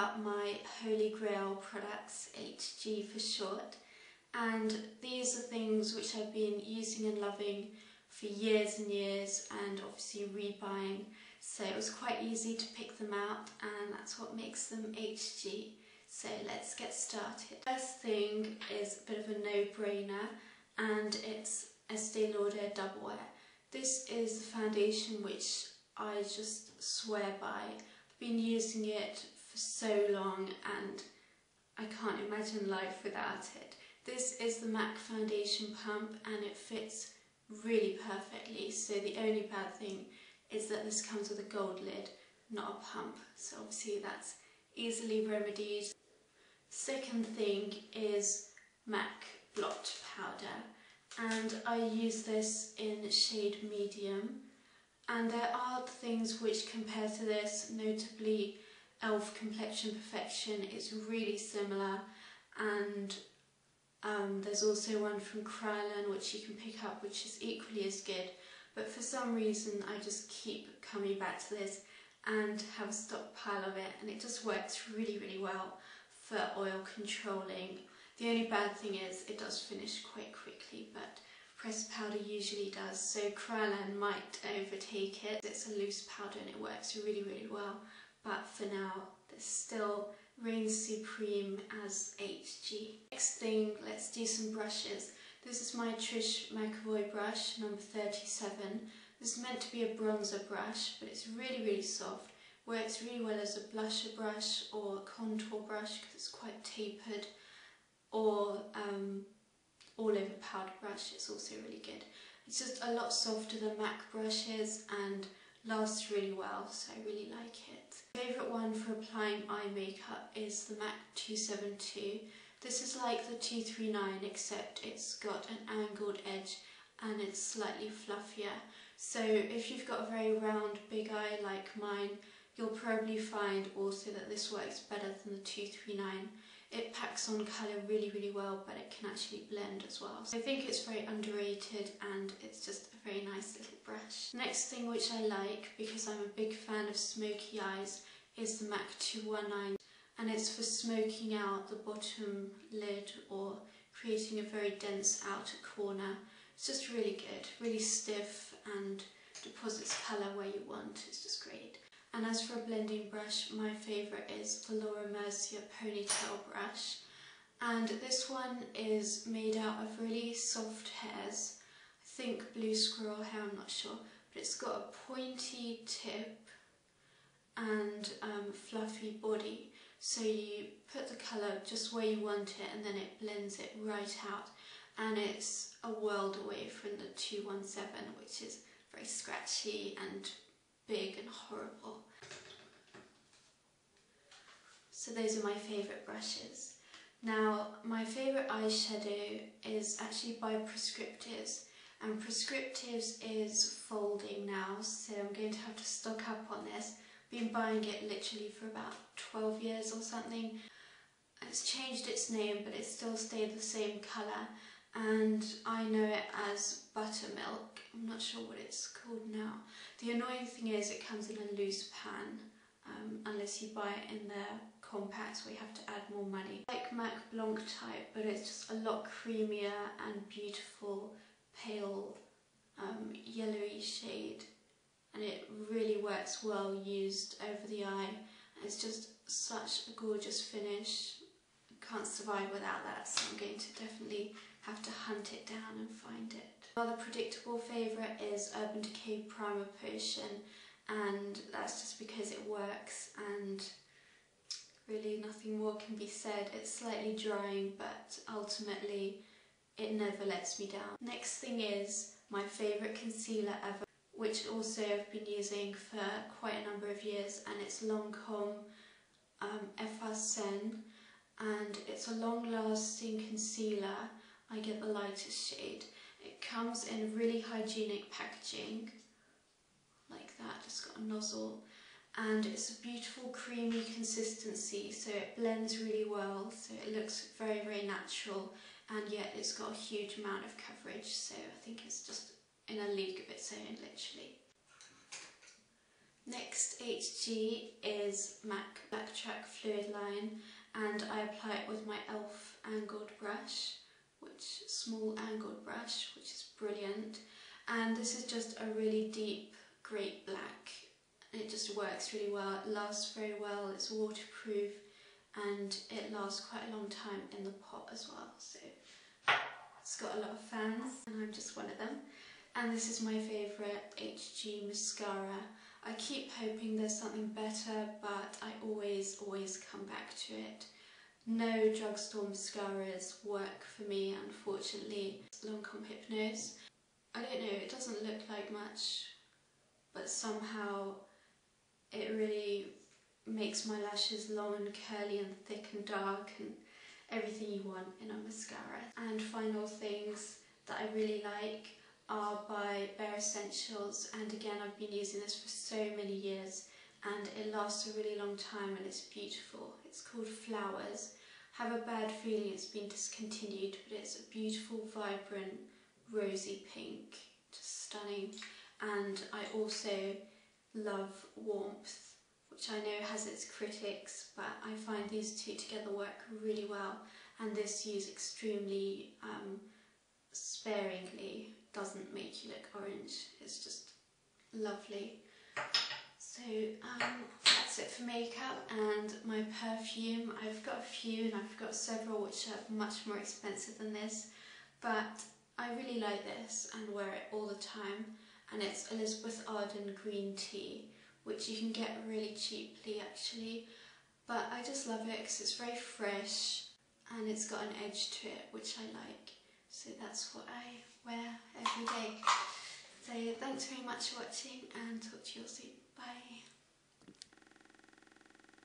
about my Holy Grail products, HG for short, and these are things which I've been using and loving for years and years, and obviously rebuying, so it was quite easy to pick them out, and that's what makes them HG. So let's get started. First thing is a bit of a no-brainer, and it's Estee Lauder Double Wear. This is the foundation which I just swear by. I've been using it for so long and I can't imagine life without it. This is the MAC foundation pump and it fits really perfectly, so the only bad thing is that this comes with a gold lid, not a pump, so obviously that's easily remedied. Second thing is MAC Blot powder, and I use this in shade medium, and there are things which compare to this, notably e.l.f. Complexion Perfection is really similar, and there's also one from Kryolan which you can pick up which is equally as good, but for some reason I just keep coming back to this and have a stockpile of it, and it just works really well for oil controlling. The only bad thing is it does finish quite quickly, but pressed powder usually does, so Kryolan might overtake it. It's a loose powder and it works really well, but for now this still reigns supreme as HG. Next thing, let's do some brushes. This is my Trish McEvoy brush, number 37. This is meant to be a bronzer brush, but it's really soft. Works really well as a blusher brush or a contour brush because it's quite tapered, or all over powder brush. It's also really good. It's just a lot softer than MAC brushes and lasts really well, so I really like it. My favourite one for applying eye makeup is the MAC 272. This is like the 239 except it's got an angled edge and it's slightly fluffier. So if you've got a very round big eye like mine, you'll probably find also that this works better than the 239. It packs on colour really well, but it can actually blend as well. So I think it's very underrated and it's just a very nice little brush. Next thing which I like, because I'm a big fan of smoky eyes, is the MAC 219, and it's for smoking out the bottom lid or creating a very dense outer corner. It's just really good, really stiff and deposits colour where you want. It's just great. And as for a blending brush, my favourite is the Mercier ponytail brush, and this one is made out of really soft hairs. I think blue squirrel hair, I'm not sure, but it's got a pointy tip and fluffy body, so you put the colour just where you want it and then it blends it right out, and it's a world away from the 217, which is very scratchy and big and horrible. So those are my favourite brushes. Now my favourite eyeshadow is actually by Prescriptives, and Prescriptives is folding now, so I'm going to have to stock up on this. I've been buying it literally for about 12 years or something. It's changed its name but it still stayed the same colour, and I know it as Buttermilk. I'm not sure what it's called now. The annoying thing is it comes in a loose pan, unless you buy it in their compacts where you have to add more money. Like MAC Blanc type, but it's just a lot creamier and beautiful, pale, yellowy shade, and it really works well used over the eye. It's just such a gorgeous finish. I can't survive without that, so I'm going to definitely have to hunt it down and find it. Another predictable favourite is Urban Decay Primer Potion, and that's just because it works and really nothing more can be said. It's slightly drying, but ultimately it never lets me down. Next thing is my favourite concealer ever, which also I've been using for quite a number of years, and it's Lancome Effacernes, and it's a long-lasting concealer. I get the lightest shade. It comes in really hygienic packaging, like that, it's got a nozzle, and it's a beautiful creamy consistency, so it blends really well, so it looks very natural, and yet it's got a huge amount of coverage, so I think it's just in a league of its own, literally. Next HG is MAC Blacktrack Fluidline, and I apply it with my e.l.f. angled brush, small angled brush, which is brilliant. And this is just a really deep, great black. It just works really well, it lasts very well, it's waterproof, and it lasts quite a long time in the pot as well. So it's got a lot of fans, and I'm just one of them. And this is my favourite HG mascara. I keep hoping there's something better, but I always come back to it. No drugstore mascaras work for me, unfortunately. Lancome Hypnose. I don't know, it doesn't look like much, but somehow it really makes my lashes long and curly and thick and dark and everything you want in a mascara. And final things that I really like are by Escentuals, and again I've been using this for so many years and it lasts a really long time and it's beautiful. It's called Flowers. I have a bad feeling it's been discontinued, but it's a beautiful, vibrant, rosy pink, just stunning. And I also love Warmth, which I know has its critics, but I find these two together work really well, and this used extremely sparingly doesn't make you look orange. It's just lovely. So that's it for makeup. And my perfume, I've got a few and I've got several which are much more expensive than this, but I really like this and wear it all the time, and it's Arden Green Tea, which you can get really cheaply actually, but I just love it because it's very fresh and it's got an edge to it which I like. So that's what I wear every day. So thanks very much for watching, and talk to you all soon.